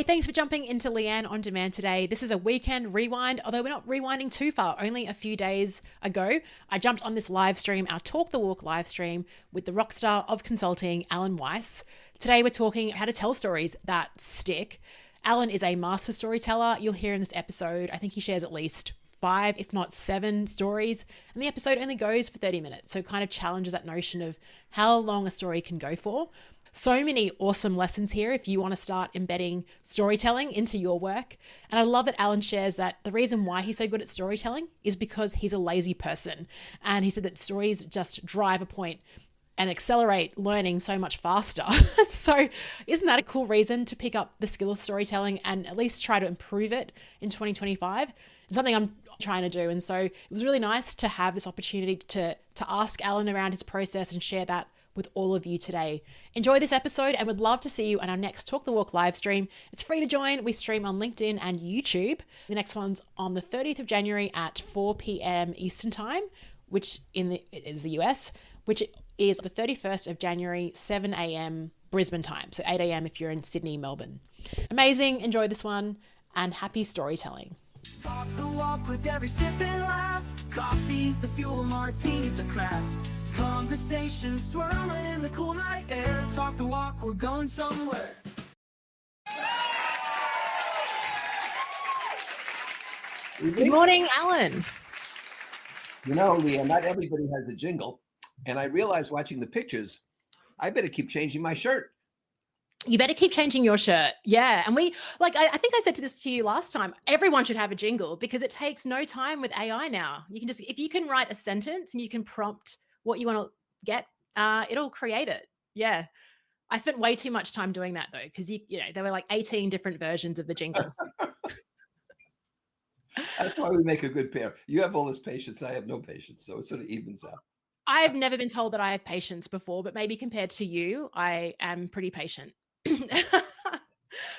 thanks for jumping into Leanne On Demand today. This is a weekend rewind, although we're not rewinding too far. Only a few days ago, I jumped on this live stream, our Talk the Walk live stream, with the rock star of consulting, Alan Weiss. Today, we're talking how to tell stories that stick. Alan is a master storyteller. You'll hear in this episode, I think he shares at least 5, if not 7 stories, and the episode only goes for 30 minutes. So kind of challenges that notion of how long a story can go for. So many awesome lessons here if you want to start embedding storytelling into your work. And I love that Alan shares that the reason why he's so good at storytelling is because he's a lazy person. And he said that stories just drive a point and accelerate learning so much faster. So isn't that a cool reason to pick up the skill of storytelling and at least try to improve it in 2025? It's something I'm trying to do. And so it was really nice to have this opportunity to ask Alan around his process and share that with all of you today. Enjoy this episode and would love to see you on our next Talk the Walk live stream. It's free to join. We stream on LinkedIn and YouTube. The next one's on the 30th of January at 4 p.m. Eastern Time, which is the US, which is the 31st of January, 7 a.m. Brisbane time. So 8 a.m. if you're in Sydney, Melbourne. Amazing. Enjoy this one and happy storytelling. Talk the walk with every sip and laugh. Coffee's the fuel, martini's the craft. Conversation swirling in the cool night air. Talk the walk, we're going somewhere. Good morning, Alan. You know, Leah, not everybody has a jingle. And I realized watching the pictures, I better keep changing my shirt. You better keep changing your shirt. Yeah. And I think I said this to you last time, everyone should have a jingle because it takes no time with AI now. You can just, if you can write a sentence and you can prompt what you want to get, it'll create it. Yeah. I spent way too much time doing that though, because there were like 18 different versions of the jingle. That's why we make a good pair. You have all this patience. I have no patience. So it sort of evens out. I've never been told that I have patience before, but maybe compared to you, I am pretty patient.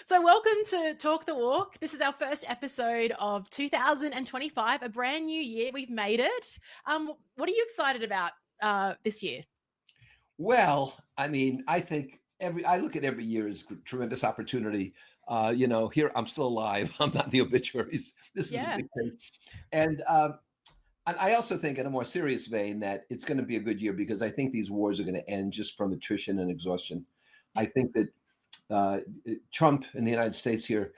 So welcome to Talk the Walk. This is our first episode of 2025, a brand new year. We've made it. What are you excited about this year? Well, I mean, I think I look at every year as a tremendous opportunity. Here I'm still alive. I'm not in the obituaries. This is a big thing. And I also think in a more serious vein that it's going to be a good year because I think these wars are going to end just from attrition and exhaustion. I think that Trump in the United States here,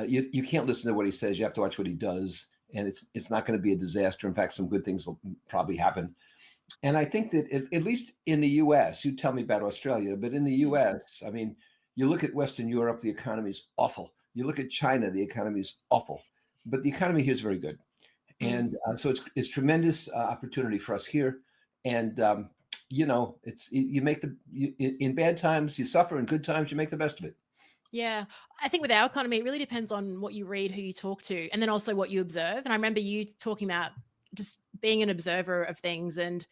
you can't listen to what he says. You have to watch what he does. And it's not going to be a disaster. In fact, some good things will probably happen. And I think that at least in the U.S., you tell me about Australia, but in the U.S., I mean, you look at Western Europe, the economy is awful. You look at China, the economy is awful. But the economy here is very good. And so it's tremendous opportunity for us here. And, in bad times, you suffer. In good times, you make the best of it. Yeah. I think with our economy, it really depends on what you read, who you talk to, and then also what you observe. And I remember you talking about just being an observer of things. And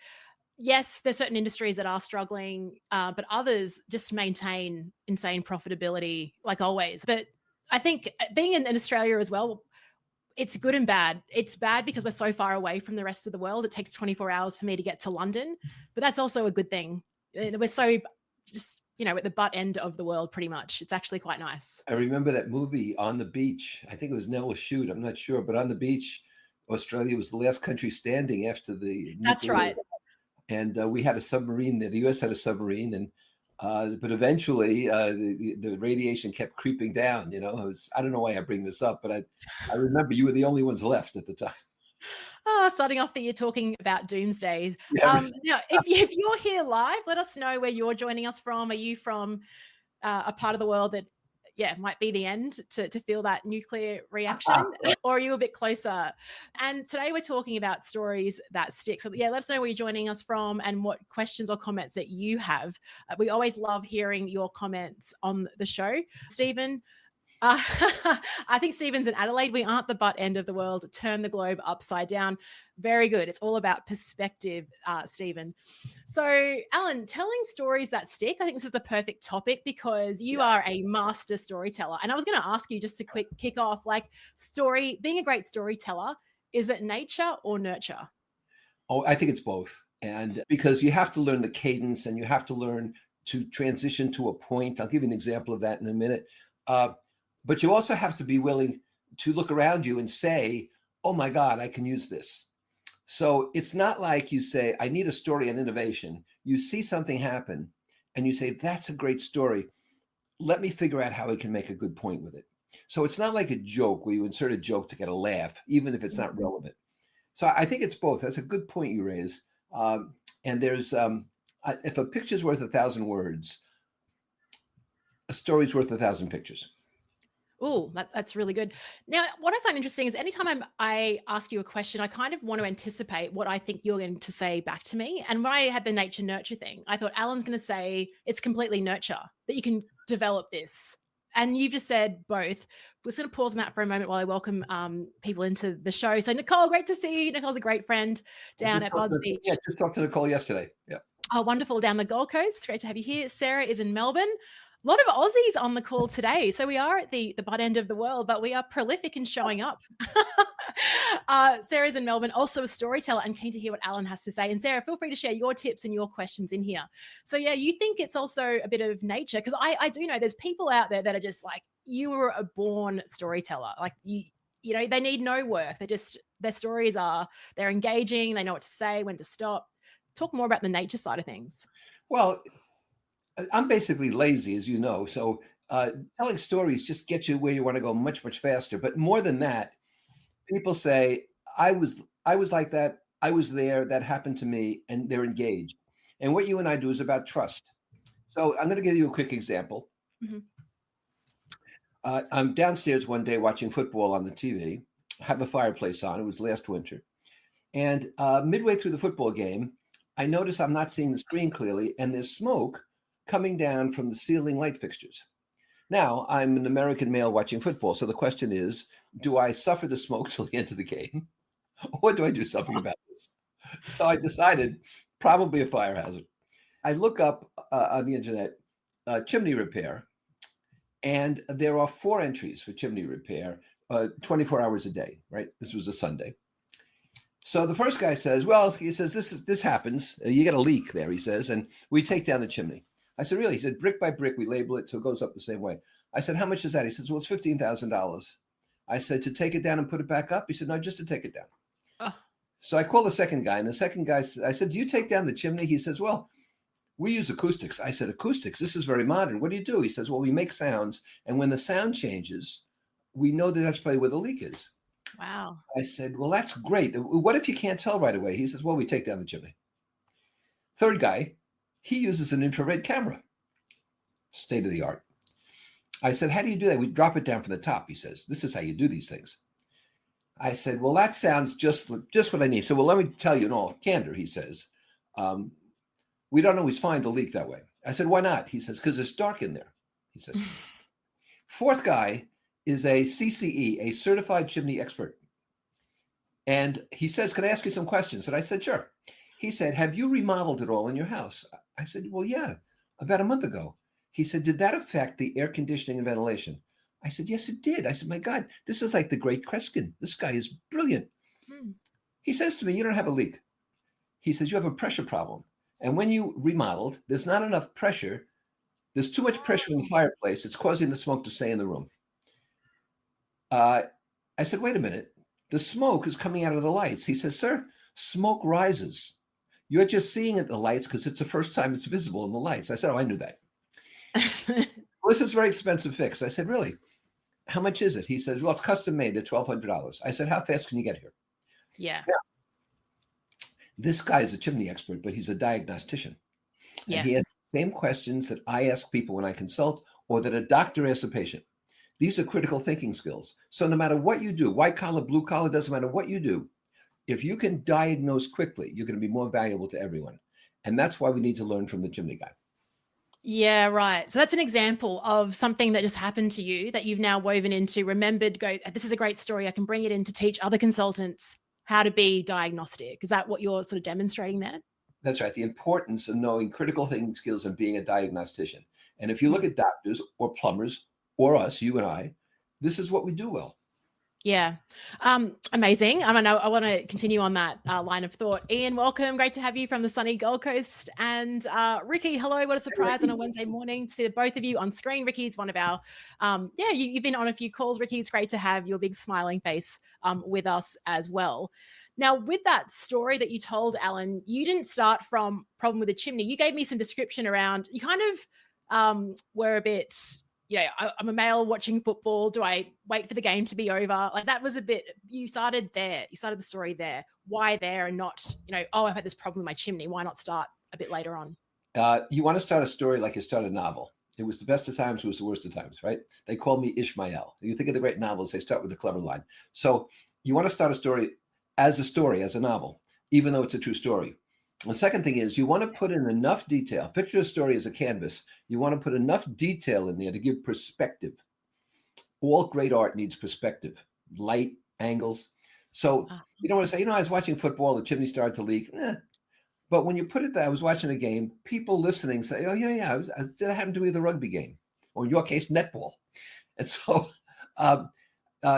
yes, there's certain industries that are struggling, but others just maintain insane profitability like always. But I think being in Australia as well, it's good and bad. It's bad because we're so far away from the rest of the world. It takes 24 hours for me to get to London, but that's also a good thing. We're so just, at the butt end of the world, pretty much. It's actually quite nice. I remember that movie On the Beach. I think it was Neville Shute. I'm not sure, but On the Beach, Australia was the last country standing after the. That's right. And we had a submarine there. The U.S. had a submarine, and but eventually the radiation kept creeping down. I don't know why I bring this up, but I remember you were the only ones left at the time. Starting off the year talking about doomsday. Yeah. Now, if you're here live, let us know where you're joining us from. Are you from a part of the world that, might be the end to feel that nuclear reaction, or are you a bit closer? And today we're talking about stories that stick. So let us know where you're joining us from and what questions or comments that you have. We always love hearing your comments on the show. Stephen, I think Stephen's in Adelaide. We aren't the butt end of the world. Turn the globe upside down. Very good. It's all about perspective, Stephen. So, Alan, telling stories that stick, I think this is the perfect topic because you are a master storyteller. And I was going to ask you just to quick kick off, being a great storyteller, is it nature or nurture? Oh, I think it's both. And because you have to learn the cadence and you have to learn to transition to a point. I'll give you an example of that in a minute. But you also have to be willing to look around you and say, oh my God, I can use this. So it's not like you say, I need a story on innovation. You see something happen and you say, that's a great story. Let me figure out how I can make a good point with it. So it's not like a joke where you insert a joke to get a laugh, even if it's not relevant. So I think it's both. That's a good point you raise. And there's, if a picture's worth 1,000 words, a story's worth 1,000 pictures. Oh, that's really good. Now, what I find interesting is anytime I ask you a question, I kind of want to anticipate what I think you're going to say back to me. And when I had the nature nurture thing, I thought Alan's going to say it's completely nurture, that you can develop this. And you've just said both. We're going to pause on that for a moment while I welcome people into the show. So Nicole, great to see you. Nicole's a great friend down at Buds Beach. Yeah, just talked to Nicole yesterday. Yeah. Oh, wonderful. Down the Gold Coast. Great to have you here. Sarah is in Melbourne. A lot of Aussies on the call today. So we are at the butt end of the world, but we are prolific in showing up. Sarah's in Melbourne, also a storyteller and keen to hear what Alan has to say. And Sarah, feel free to share your tips and your questions in here. So yeah, you think it's also a bit of nature? Because I do know there's people out there that are just like, you were a born storyteller. Like you know, they need no work. Their stories they're engaging. They know what to say, when to stop. Talk more about the nature side of things. Well, I'm basically lazy, as you know. So telling stories just gets you where you want to go much, much faster. But more than that, people say, I was like that. I was there. That happened to me. And they're engaged. And what you and I do is about trust. So I'm going to give you a quick example. Mm-hmm. I'm downstairs one day watching football on the TV. I have a fireplace on. It was last winter. And midway through the football game, I notice I'm not seeing the screen clearly. And there's smoke coming down from the ceiling light fixtures. Now, I'm an American male watching football. So the question is, do I suffer the smoke till the end of the game? Or do I do something about this? So I decided probably a fire hazard. I look up on the internet, chimney repair. And there are 4 entries for chimney repair, 24 hours a day, right? This was a Sunday. So the first guy says, well, he says, this happens. You get a leak there, he says, and we take down the chimney. I said, really? He said, brick by brick, we label it so it goes up the same way. I said, how much is that? He says, well, it's $15,000. I said, to take it down and put it back up? He said, no, just to take it down. Oh. So I called the second guy, and the second guy, I said, do you take down the chimney? He says, well, we use acoustics. I said, acoustics? This is very modern. What do you do? He says, well, we make sounds, and when the sound changes, we know that that's probably where the leak is. Wow. I said, well, that's great. What if you can't tell right away? He says, well, we take down the chimney. Third guy, he uses an infrared camera. State of the art. I said, how do you do that? We drop it down from the top. He says, this is how you do these things. I said, well, that sounds just what I need. So, well, let me tell you in all candor, he says, we don't always find the leak that way. I said, why not? He says, because it's dark in there. He says, fourth guy is a CCE, a certified chimney expert. And he says, can I ask you some questions? And I said, sure. He said, have you remodeled it all in your house? I said, well, yeah, about a month ago. He said, did that affect the air conditioning and ventilation? I said, yes, it did. I said, my God, this is like the great Kreskin. This guy is brilliant. He says to me, you don't have a leak. He says, you have a pressure problem. And when you remodeled, there's not enough pressure. There's too much pressure in the fireplace. It's causing the smoke to stay in the room. I said, wait a minute. The smoke is coming out of the lights. He says, sir, smoke rises. You're just seeing it in the lights because it's the first time it's visible in the lights. I said, oh, I knew that. Well, this is a very expensive fix. I said, really? How much is it? He says, well, it's custom made at $1,200. I said, how fast can you get here? Yeah. This guy is a chimney expert, but he's a diagnostician. Yes. And he asks the same questions that I ask people when I consult or that a doctor asks a patient. These are critical thinking skills. So no matter what you do, white collar, blue collar, doesn't matter what you do, if you can diagnose quickly, you're going to be more valuable to everyone. And that's why we need to learn from the chimney guy. Yeah, right. So that's an example of something that just happened to you that you've now woven into, remembered, this is a great story. I can bring it in to teach other consultants how to be diagnostic. Is that what you're sort of demonstrating there? That's right. The importance of knowing critical thinking skills and being a diagnostician. And if you look at doctors or plumbers or us, you and I, this is what we do well. Yeah. Amazing. I want to continue on that line of thought. Ian, welcome. Great to have you from the sunny Gold Coast. And Ricky, hello. What a surprise on a Wednesday morning to see both of you on screen. Ricky's one of our, you've been on a few calls, Ricky. It's great to have your big smiling face with us as well. Now, with that story that you told, Alan, you didn't start from problem with the chimney. You gave me some description around, you kind of were a bit, I'm a male watching football. Do I wait for the game to be over? Like that was a bit, you started there. You started the story there. Why there and not, I've had this problem with my chimney. Why not start a bit later on? You want to start a story like you start a novel. It was the best of times, it was the worst of times, right? They called me Ishmael. You think of the great novels, they start with a clever line. So you want to start a story, as a novel, even though it's a true story. The second thing is you want to put in enough detail. Picture a story as a canvas. You want to put enough detail in there to give perspective. All great art needs perspective, light, angles. So you don't want to say, I was watching football, the chimney started to leak. But when you put it there, I was watching a game, people listening say, oh, yeah, that happened to me at the rugby game, or in your case, netball. And so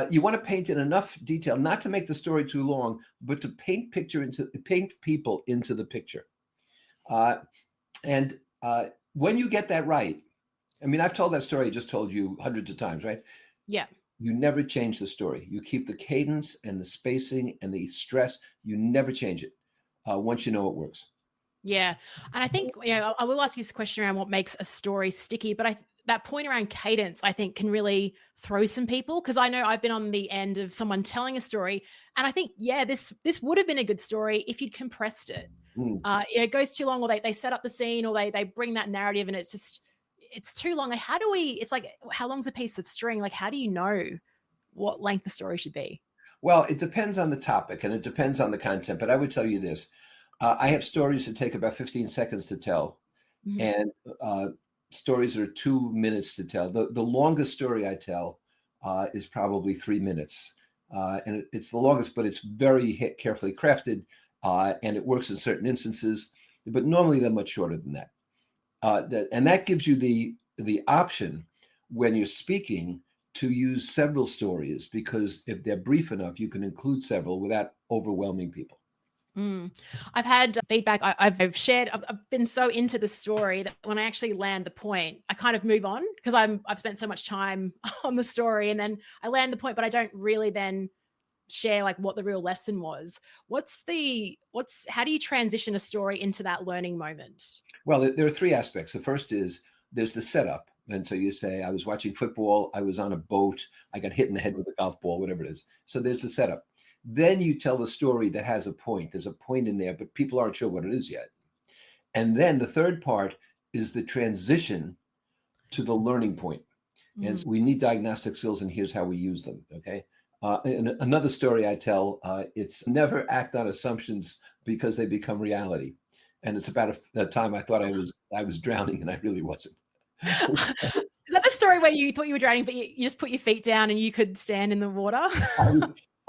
you want to paint in enough detail, not to make the story too long, but to paint people into the picture. And when you get that right, I mean, I've told that story I just told you hundreds of times, right? Yeah. You never change the story. You keep the cadence and the spacing and the stress. You never change it once you know it works. Yeah. And I think, I will ask you this question around what makes a story sticky, but that point around cadence, I think can really throw some people, because I know I've been on the end of someone telling a story and I think, this would have been a good story if you'd compressed it. It goes too long, or they set up the scene, or they bring that narrative and it's too long. Like, it's like, how long's a piece of string? Like, how do you know what length the story should be? Well, it depends on the topic and it depends on the content, but I would tell you this. I have stories that take about 15 seconds to tell, and stories are 2 minutes to tell. The longest story I tell is probably 3 minutes, and it's the longest, but it's very carefully crafted, and it works in certain instances. But normally they're much shorter than that, and that gives you the option when you're speaking to use several stories, because if they're brief enough, you can include several without overwhelming people. I've had feedback I've shared. I've been so into the story that when I actually land the point, I kind of move on, because I've spent so much time on the story, and then I land the point, but I don't really then share like what the real lesson was. How do you transition a story into that learning moment? Well, there are three aspects. The first is there's the setup. And so you say, I was watching football, I was on a boat, I got hit in the head with a golf ball, whatever it is. So there's the setup. Then you tell the story that has a point. There's a point in there, but people aren't sure what it is yet. And then the third part is the transition to the learning point. And so we need diagnostic skills, and here's how we use them, okay? And another story I tell, it's never act on assumptions because they become reality. And it's about a time I thought I was drowning, and I really wasn't. Is that the story where you thought you were drowning, but you just put your feet down and you could stand in the water?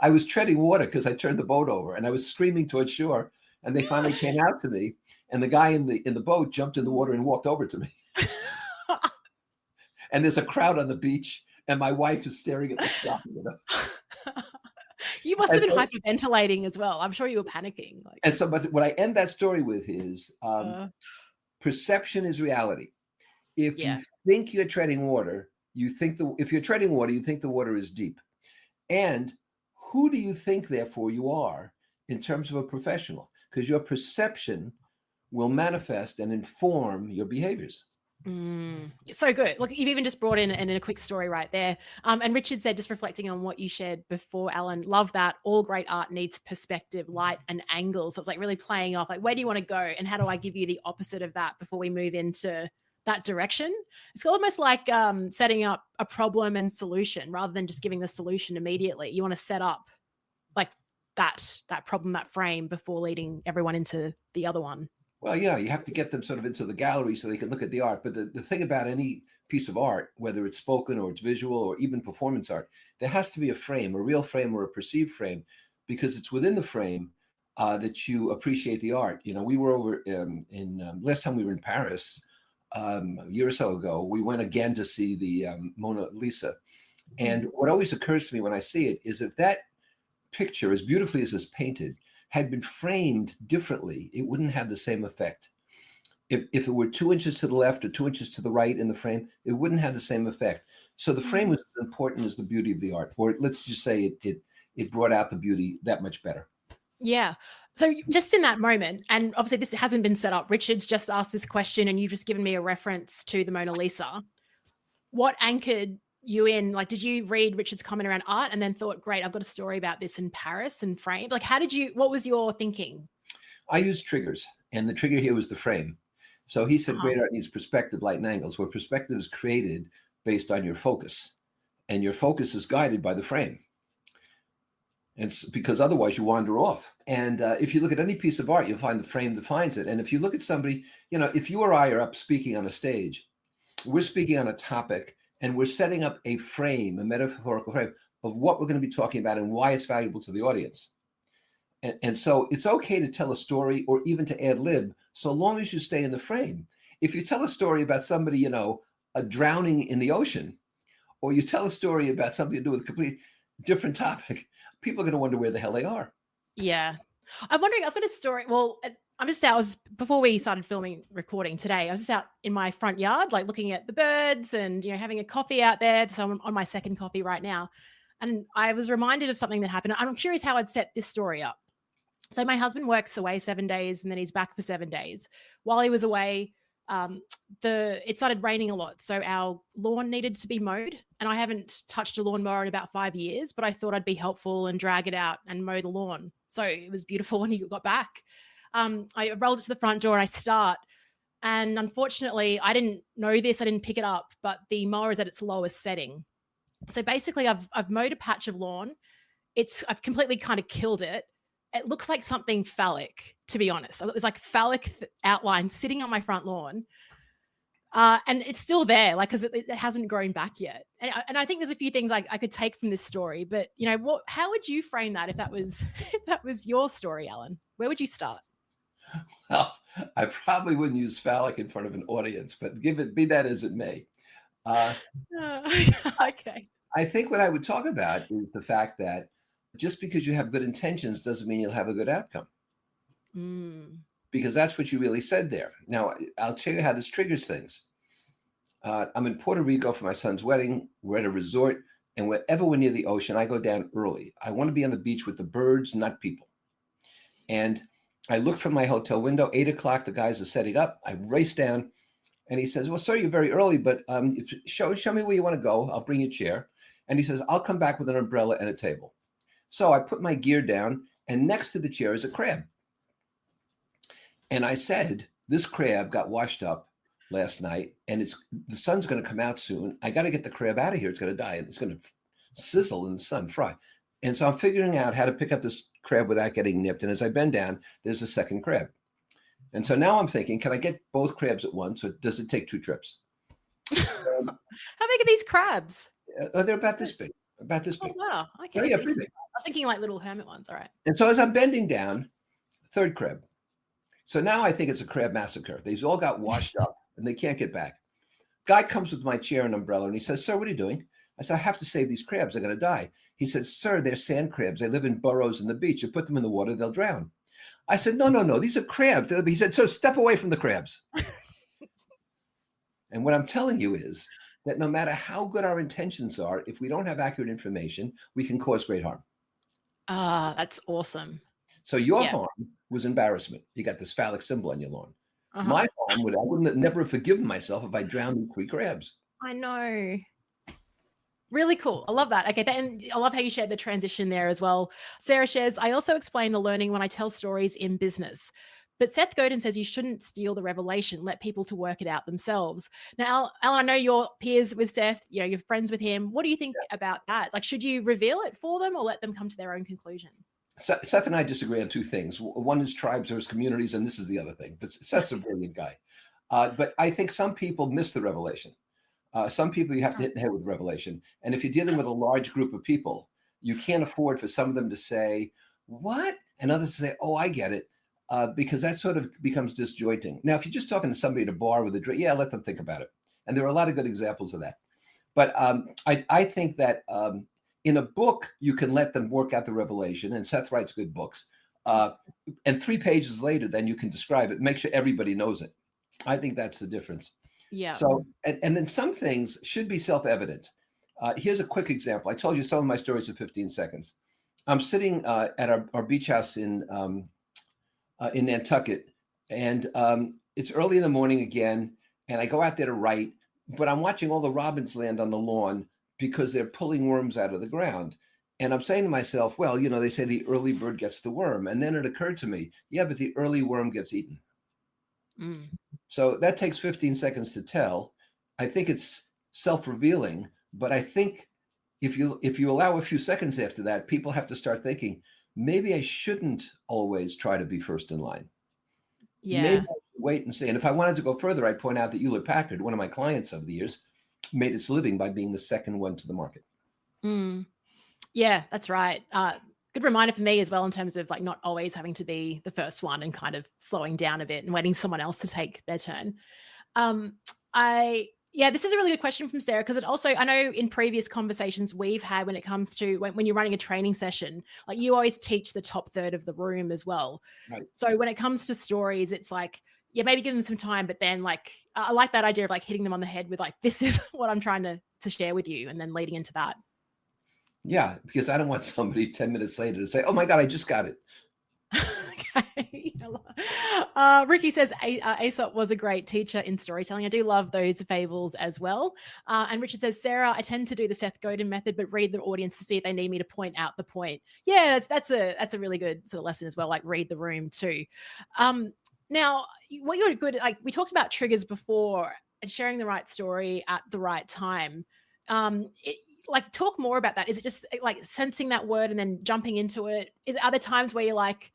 I was treading water because I turned the boat over, and I was screaming towards shore, and they finally came out to me, and the guy in the boat jumped in the water and walked over to me. And there's a crowd on the beach, and my wife is staring at the sky. You must have been hyperventilating as well. I'm sure you were panicking. But what I end that story with is perception is reality. If you think you're treading water, if you're treading water, you think the water is deep. And who do you think, therefore, you are in terms of a professional? Because your perception will manifest and inform your behaviors. So good. Look, you've even just brought in a quick story right there. And Richard said, just reflecting on what you shared before, Alan, love that. All great art needs perspective, light, and angles. So it's like really playing off, like, where do you want to go? And how do I give you the opposite of that before we move into that direction? It's almost like setting up a problem and solution rather than just giving the solution immediately. You want to set up like that problem, that frame, before leading everyone into the other one. Well, yeah, you have to get them sort of into the gallery so they can look at the art. But the thing about any piece of art, whether it's spoken or it's visual or even performance art, there has to be a frame, a real frame or a perceived frame, because it's within the frame that you appreciate the art. We were over last time we were in Paris, a year or so ago. We went again to see the Mona Lisa, And what always occurs to me when I see it is if that picture, as beautifully as it's painted, had been framed differently, it wouldn't have the same effect. If it were 2 inches to the left or 2 inches to the right in the frame, it wouldn't have the same effect. So the frame was as important as the beauty of the art, or let's just say it brought out the beauty that much better. Yeah. So just in that moment, and obviously this hasn't been set up, Richard's just asked this question and you've just given me a reference to the Mona Lisa. What anchored you in? Like, did you read Richard's comment around art and then thought, great, I've got a story about this in Paris and framed? Like, what was your thinking? I used triggers, and the trigger here was the frame. So he said, great art needs perspective, light, and angles, where perspective is created based on your focus, and your focus is guided by the frame. And because otherwise you wander off. And if you look at any piece of art, you'll find the frame defines it. And if you look at somebody, if you or I are up speaking on a stage, we're speaking on a topic and we're setting up a frame, a metaphorical frame of what we're going to be talking about and why it's valuable to the audience. And so it's okay to tell a story or even to ad lib, so long as you stay in the frame. If you tell a story about somebody, drowning in the ocean, or you tell a story about something to do with a completely different topic, people are going to wonder where the hell they are. Yeah. I'm wondering, I've got a story. Well, before we started recording today, I was just out in my front yard, like looking at the birds and, having a coffee out there. So I'm on my second coffee right now. And I was reminded of something that happened. I'm curious how I'd set this story up. So my husband works away 7 days and then he's back for 7 days. While he was away, it started raining a lot. So our lawn needed to be mowed. And I haven't touched a lawnmower in about 5 years, but I thought I'd be helpful and drag it out and mow the lawn. So it was beautiful when he got back. I rolled it to the front door and I start. And unfortunately, I didn't know this. I didn't pick it up, but the mower is at its lowest setting. So basically I've mowed a patch of lawn. I've completely kind of killed it. It looks like something phallic, to be honest. There's like phallic outline sitting on my front lawn. And it's still there, like, because it hasn't grown back yet. And I think there's a few things I could take from this story, but how would you frame that if that was your story, Alan? Where would you start? Well, I probably wouldn't use phallic in front of an audience, but be that as it may. Okay. I think what I would talk about is the fact that just because you have good intentions doesn't mean you'll have a good outcome. Because that's what you really said there. Now, I'll tell you how this triggers things. I'm in Puerto Rico for my son's wedding. We're at a resort, and whenever we're near the ocean, I go down early. I want to be on the beach with the birds, not people. And I look from my hotel window, 8 o'clock, the guys are setting up. I race down, and he says, well, sir, you're very early, but show me where you want to go. I'll bring you a chair. And he says, I'll come back with an umbrella and a table. So I put my gear down, and next to the chair is a crab. And I said, this crab got washed up last night, and the sun's going to come out soon. I got to get the crab out of here. It's going to die, and it's going to sizzle in the sun, fry. And so I'm figuring out how to pick up this crab without getting nipped. And as I bend down, there's a second crab. And so now I'm thinking, can I get both crabs at once, or does it take 2 trips? How big are these crabs? They're about this big. About this big. Oh, wow. Okay. Oh, yeah, pretty big. I was thinking like little hermit ones. All right. And so as I'm bending down, third crab. So now I think it's a crab massacre. These all got washed up and they can't get back. Guy comes with my chair and umbrella and he says, sir, what are you doing? I said, I have to save these crabs. They're going to die. He said, sir, they're sand crabs. They live in burrows in the beach. You put them in the water, they'll drown. I said, no. These are crabs. He said, so step away from the crabs. And what I'm telling you is that no matter how good our intentions are, if we don't have accurate information, we can cause great harm. That's awesome. So your harm was embarrassment. You got this phallic symbol on your lawn. My harm I wouldn't never have forgiven myself if I drowned in 3 crabs. I know. Really cool. I love that. Okay. And I love how you shared the transition there as well. Sarah shares, I also explain the learning when I tell stories in business. But Seth Godin says you shouldn't steal the revelation, let people to work it out themselves. Now, Alan, I know you're peers with Seth, you're friends with him. What do you think about that? Like, should you reveal it for them or let them come to their own conclusion? Seth and I disagree on 2 things. One is tribes versus communities, and this is the other thing. But Seth's a brilliant guy. But I think some people miss the revelation. Some people you have to hit the head with revelation. And if you're dealing with a large group of people, you can't afford for some of them to say, what? And others to say, oh, I get it. Because that sort of becomes disjointing. Now, if you're just talking to somebody at a bar with a drink, let them think about it. And there are a lot of good examples of that. But I think that in a book, you can let them work out the revelation, and Seth writes good books. And 3 pages later, then you can describe it, make sure everybody knows it. I think that's the difference. Yeah. So, and then some things should be self-evident. Here's a quick example. I told you some of my stories in 15 seconds. I'm sitting at our beach house in Nantucket, and it's early in the morning again, and I go out there to write, but I'm watching all the robins land on the lawn because they're pulling worms out of the ground. And I'm saying to myself, well, they say the early bird gets the worm. And then it occurred to me, yeah, but the early worm gets eaten. Mm. So that takes 15 seconds to tell. I think it's self-revealing, but I think if you allow a few seconds after that, people have to start thinking, maybe I shouldn't always try to be first in line. Yeah. Maybe I should wait and see. And if I wanted to go further, I'd point out that Hewlett-Packard, one of my clients over the years, made its living by being the second one to the market. Mm. Yeah, that's right. Good reminder for me as well in terms of like not always having to be the first one and kind of slowing down a bit and waiting someone else to take their turn. This is a really good question from Sarah, because it also, I know in previous conversations we've had when it comes to when you're running a training session, like you always teach the top third of the room as well. Right. So when it comes to stories, it's like, yeah, maybe give them some time, but then like, I like that idea of like hitting them on the head with like, this is what I'm trying to share with you, and then leading into that. Yeah, because I don't want somebody 10 minutes later to say, oh my God, I just got it. Okay. Ricky says Aesop was a great teacher in storytelling. I do love those fables as well. And Richard says, Sarah, I tend to do the Seth Godin method, but read the audience to see if they need me to point out the point. Yeah, that's a really good sort of lesson as well. Like read the room too. Now, what you're good, like we talked about triggers before and sharing the right story at the right time. Like talk more about that. Is it just like sensing that word and then jumping into it? Are there times where you're like,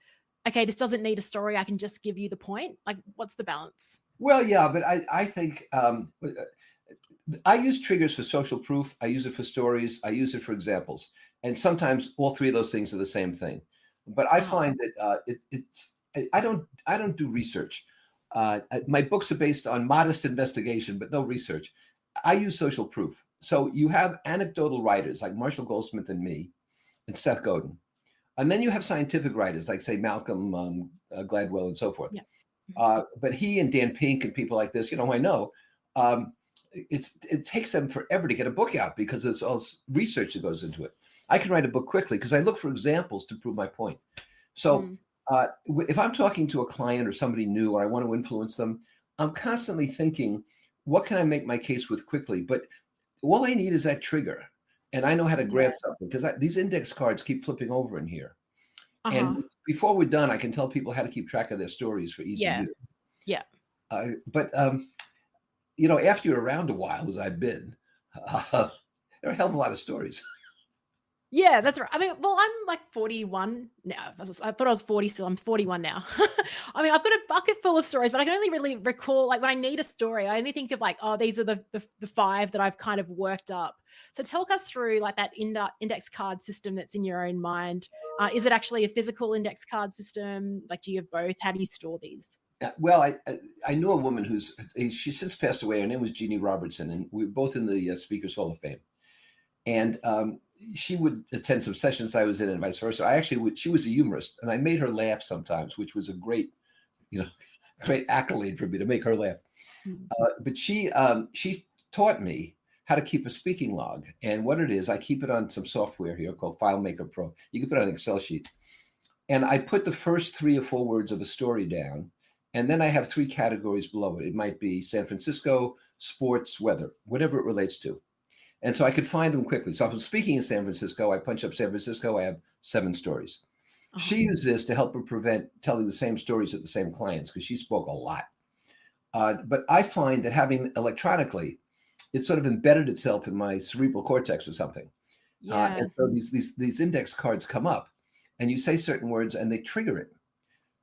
okay, this doesn't need a story, I can just give you the point? Like, what's the balance? Well, yeah, but I think I use triggers for social proof. I use it for stories. I use it for examples. And sometimes all 3 of those things are the same thing. But I find that I don't do research. My books are based on modest investigation, but no research. I use social proof. So you have anecdotal writers like Marshall Goldsmith and me and Seth Godin. And then you have scientific writers like, say, Malcolm Gladwell and so forth. Yeah. But he and Dan Pink and people like this, I know, it takes them forever to get a book out because there's all this research that goes into it. I can write a book quickly because I look for examples to prove my point. So if I'm talking to a client or somebody new or I want to influence them, I'm constantly thinking, what can I make my case with quickly? But all I need is that trigger. And I know how to grab something because these index cards keep flipping over in here. And before we're done, I can tell people how to keep track of their stories for easy use. Yeah. But after you're around a while, as I've been, there are a hell of a lot of stories. Yeah, that's right. I mean, well, I'm like 41 now. I thought I was 40 still. I'm 41 now. I mean, I've got a bucket full of stories, but I can only really recall, like when I need a story, I only think of like, oh, these are the 5 that I've kind of worked up. So talk us through like that index card system that's in your own mind. Is it actually a physical index card system? Like, do you have both? How do you store these? Well, I know a woman she since passed away. Her name was Jeannie Robertson, and we were both in the Speakers Hall of Fame. And she would attend some sessions I was in and vice versa. She was a humorist, and I made her laugh sometimes, which was a great accolade for me to make her laugh. But she taught me how to keep a speaking log. And what it is, I keep it on some software here called FileMaker Pro. You can put it on an Excel sheet. And I put the first 3 or 4 words of a story down. And then I have 3 categories below it. It might be San Francisco, sports, weather, whatever it relates to. And so I could find them quickly. So if I'm speaking in San Francisco, I punch up San Francisco, I have 7 stories. She used this to help her prevent telling the same stories at the same clients because she spoke a lot. But I find that having electronically, it sort of embedded itself in my cerebral cortex or something. Yeah. And so these index cards come up and you say certain words and they trigger it.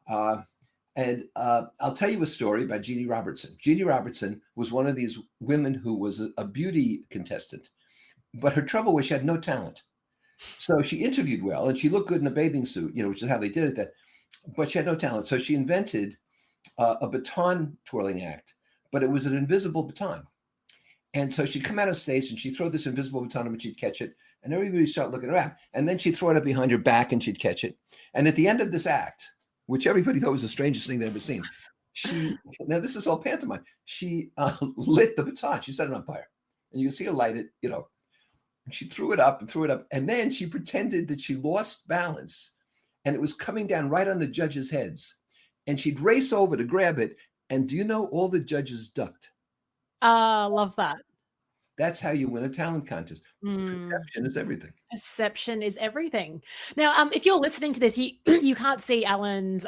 I'll tell you a story about Jeannie Robertson. Jeannie Robertson was one of these women who was a beauty contestant, but her trouble was she had no talent. So she interviewed well and she looked good in a bathing suit, which is how they did it. But she had no talent. So she invented a baton twirling act, but it was an invisible baton. And so she'd come out of stage and she'd throw this invisible baton and she'd catch it. And everybody would start looking around. And then she'd throw it up behind her back and she'd catch it. And at the end of this act, which everybody thought was the strangest thing they'd ever seen, now this is all pantomime, she lit the baton. She set it on fire. And you can see her light it, and she threw it up. And then she pretended that she lost balance and it was coming down right on the judges' heads. And she'd race over to grab it. And do you know all the judges ducked? Love that. That's how you win a talent contest. Perception is everything. Perception is everything. Now, if you're listening to this, you can't see Alan's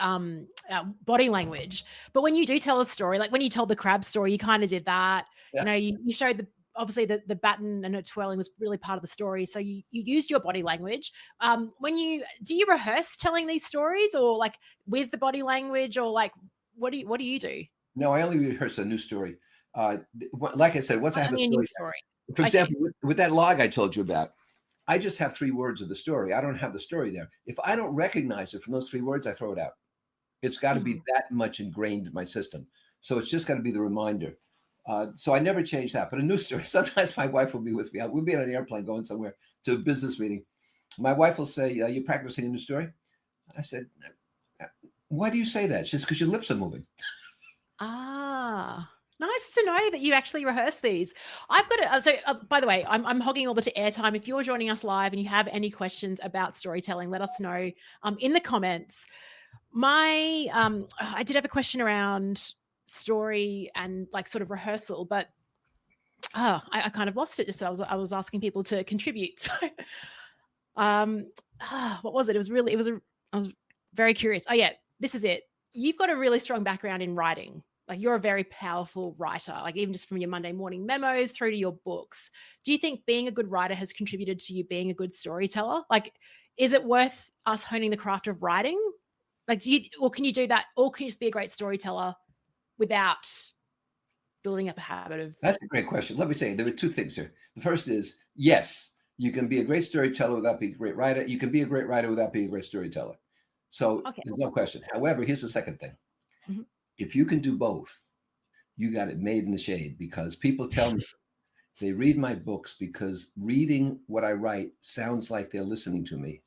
body language, but when you do tell a story, like when you told the crab story, you kind of did that. Yeah. You showed obviously the baton and it twirling was really part of the story. So you used your body language. Do you rehearse telling these stories, or like with the body language, or like what do you do? No, I only rehearse a new story. Like I said, once I have a story, for example, with that log I told you about, I just have 3 words of the story. I don't have the story there. If I don't recognize it from those 3 words, I throw it out. It's got to be that much ingrained in my system. So it's just got to be the reminder. So I never change that. But a new story, sometimes my wife will be with me. We'll be on an airplane going somewhere to a business meeting. My wife will say, "You practicing a new story?" I said, "Why do you say that?" She says, "Because your lips are moving." Nice to know that you actually rehearse these. I've got to, by the way, I'm hogging all the airtime. If you're joining us live and you have any questions about storytelling, let us know in the comments. I did have a question around story and like sort of rehearsal, but I kind of lost it. Just I was asking people to contribute. So, what was it? I was very curious. Oh yeah, this is it. You've got a really strong background in writing. Like you're a very powerful writer, like even just from your Monday morning memos through to your books. Do you think being a good writer has contributed to you being a good storyteller? Like, is it worth us honing the craft of writing? Like, can you do that? Or can you just be a great storyteller without building up a habit of? That's a great question. Let me say, there are 2 things here. The first is, yes, you can be a great storyteller without being a great writer. You can be a great writer without being a great storyteller. So there's no question. However, here's the second thing. Mm-hmm. If you can do both, you got it made in the shade, because people tell me they read my books because reading what I write sounds like they're listening to me.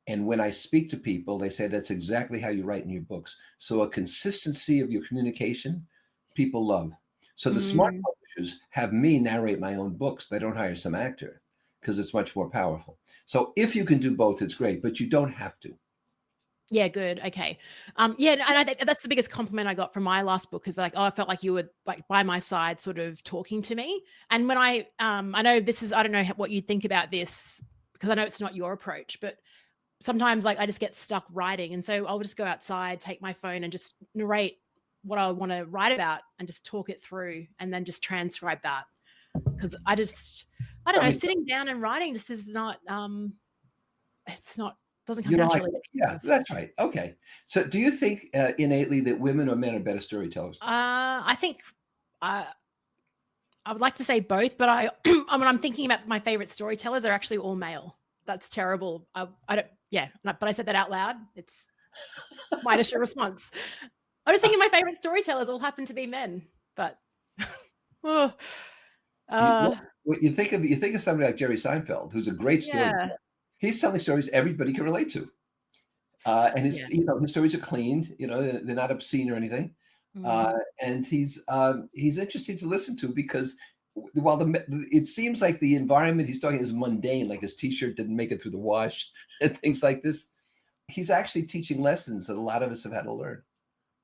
And when I speak to people, they say that's exactly how you write in your books. So a consistency of your communication, people love. So the smart publishers have me narrate my own books. They don't hire some actor because it's much more powerful. So if you can do both, it's great, but you don't have to. Yeah, good. Okay. Yeah, and I think that's the biggest compliment I got from my last book, is like, I felt like you were like by my side sort of talking to me. And when I know this is, I don't know what you think about this, because I know it's not your approach, but sometimes like I just get stuck writing. And so I'll just go outside, take my phone and just narrate what I want to write about and just talk it through and then just transcribe that. Because I don't know, sitting down and writing just is not, it's not, doesn't come naturally. Yeah, that's right. Okay. So do you think innately that women or men are better storytellers? I think I would like to say both, but I mean, I'm thinking about my favorite storytellers, they're actually all male. That's terrible. I don't, yeah, but I said that out loud. It's my initial response. I was thinking my favorite storytellers all happen to be men, but you think of somebody like Jerry Seinfeld, who's a great storyteller. Yeah. He's telling stories everybody can relate to. And his stories are clean, they're not obscene or anything. And he's interesting to listen to, because while it seems like the environment he's talking is mundane, like his t-shirt didn't make it through the wash and things like this, he's actually teaching lessons that a lot of us have had to learn.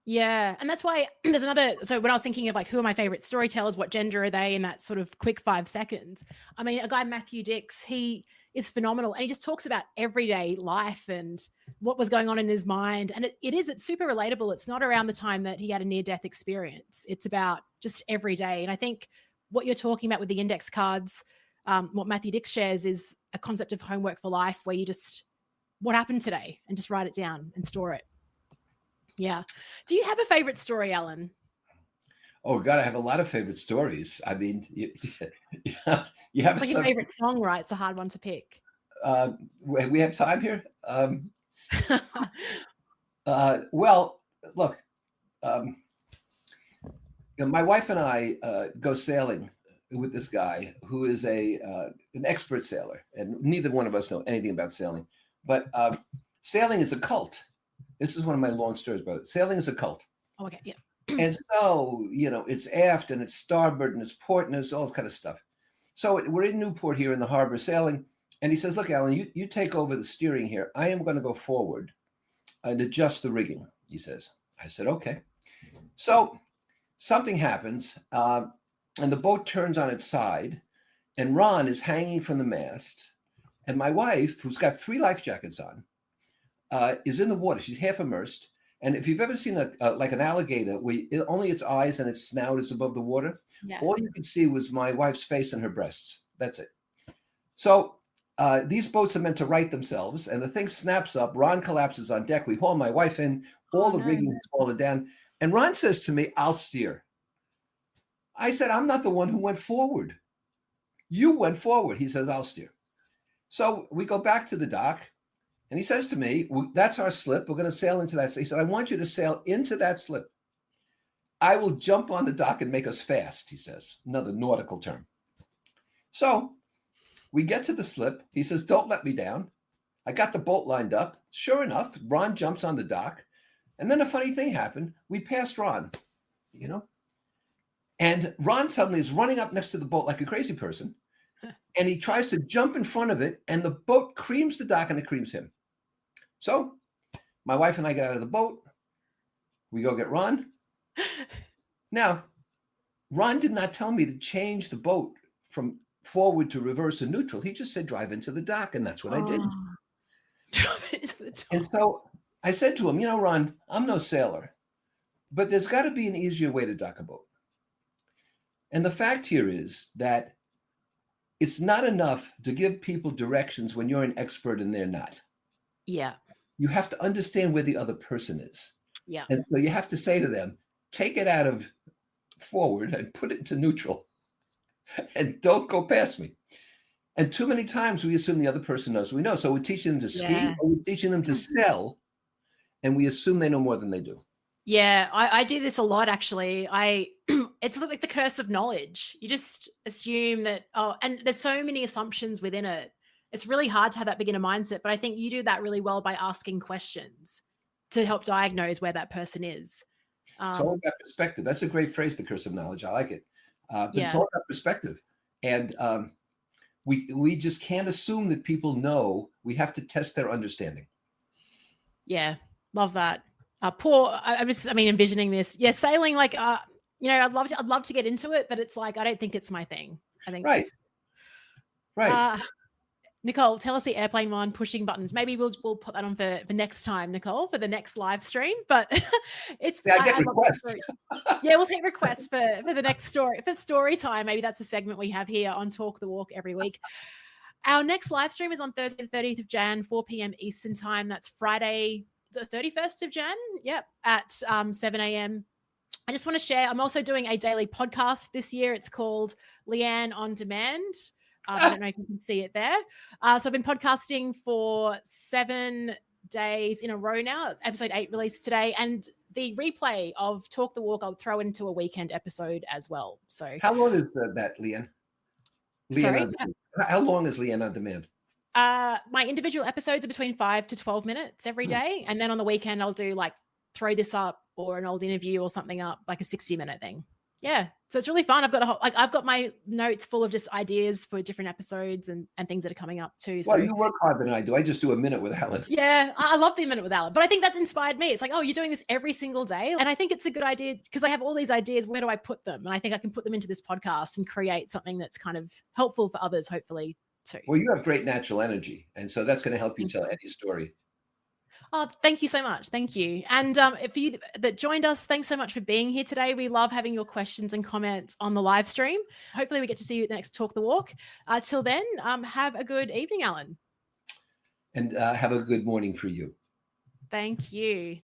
Yeah. And that's why there's so when I was thinking of like, who are my favorite storytellers, what gender are they in that sort of quick 5 seconds? I mean, a guy, Matthew Dix, he is phenomenal. And he just talks about everyday life and what was going on in his mind. And it's super relatable. It's not around the time that he had a near-death experience. It's about just every day. And I think what you're talking about with the index cards, what Matthew Dix shares is a concept of homework for life, where you just, what happened today, and just write it down and store it. Yeah. Do you have a favorite story, Alan? Oh God, I have a lot of favorite stories. I mean, you have like your favorite song, right? It's a hard one to pick. We have time here. Well, look, my wife and I go sailing with this guy who is an expert sailor, and neither one of us know anything about sailing. But sailing is a cult. This is one of my long stories about it. Sailing is a cult. Oh, okay. Yeah. And so, it's aft and it's starboard and it's port and it's all this kind of stuff. So we're in Newport here in the harbor sailing. And he says, look, Alan, you take over the steering here. I am going to go forward and adjust the rigging, he says. I said, okay. So something happens and the boat turns on its side and Ron is hanging from the mast. And my wife, who's got 3 life jackets on, is in the water. She's half immersed. And if you've ever seen like an alligator, where only its eyes and its snout is above the water, all you could see was my wife's face and her breasts. That's it. So these boats are meant to right themselves, and the thing snaps up. Ron collapses on deck. We haul my wife in. All the rigging is fallen down. And Ron says to me, I'll steer. I said, I'm not the one who went forward. You went forward. He says, I'll steer. So we go back to the dock. And he says to me, that's our slip. We're going to sail into that. He said, I want you to sail into that slip. I will jump on the dock and make us fast, he says. Another nautical term. So we get to the slip. He says, don't let me down. I got the boat lined up. Sure enough, Ron jumps on the dock. And then a funny thing happened. We passed Ron, And Ron suddenly is running up next to the boat like a crazy person. And he tries to jump in front of it. And the boat creams the dock and it creams him. So my wife and I get out of the boat. We go get Ron. Now, Ron did not tell me to change the boat from forward to reverse and neutral. He just said, drive into the dock. And that's what I did. Drive into the dock. And so I said to him, Ron, I'm no sailor, but there's got to be an easier way to dock a boat. And the fact here is that it's not enough to give people directions when you're an expert and they're not. Yeah. You have to understand where the other person is. Yeah. And so you have to say to them, take it out of forward and put it into neutral and don't go past me. And too many times we assume the other person knows we know. So we're teaching them to ski, or we're teaching them to sell, and we assume they know more than they do. Yeah, I do this a lot, actually. It's like the curse of knowledge. You just assume that, and there's so many assumptions within it. It's really hard to have that beginner mindset, but I think you do that really well by asking questions to help diagnose where that person is. It's all about perspective. That's a great phrase, the curse of knowledge. I like it. But it's all about perspective. And we just can't assume that people know. We have to test their understanding. Yeah, love that. I'm envisioning this. Yeah, sailing, like, I'd love to get into it, but it's like, I don't think it's my thing. I think. Right. Nicole, tell us the airplane one, pushing buttons. Maybe we'll put that on for next time, Nicole, for the next live stream. But it's I get requests. Yeah, we'll take requests for the next story. For story time, maybe that's a segment we have here on Talk the Walk every week. Our next live stream is on Thursday, the 30th of Jan, 4 p.m. Eastern time. That's Friday, the 31st of Jan. Yep, at 7 a.m. I just want to share, I'm also doing a daily podcast this year. It's called Leanne on Demand. I don't know if you can see it there. So I've been podcasting for 7 days in a row now. Episode 8 released today. And the replay of Talk the Walk, I'll throw into a weekend episode as well. So how long is that, Leanne? Sorry? How long is Leanne on Demand? My individual episodes are between 5 to 12 minutes every day. And then on the weekend, I'll do like throw this up or an old interview or something up, like a 60-minute thing. Yeah. So it's really fun. I've got my notes full of just ideas for different episodes and things that are coming up too. So you work harder than I do. I just do a minute with Alan. Yeah. I love the minute with Alan, but I think that's inspired me. It's like, oh, you're doing this every single day. And I think it's a good idea because I have all these ideas. Where do I put them? And I think I can put them into this podcast and create something that's kind of helpful for others, hopefully too. Well, you have great natural energy. And so that's going to help you tell any story. Oh, thank you so much. Thank you. And for you that joined us, thanks so much for being here today. We love having your questions and comments on the live stream. Hopefully we get to see you at the next Talk the Walk. Till then, have a good evening, Alan. And have a good morning for you. Thank you.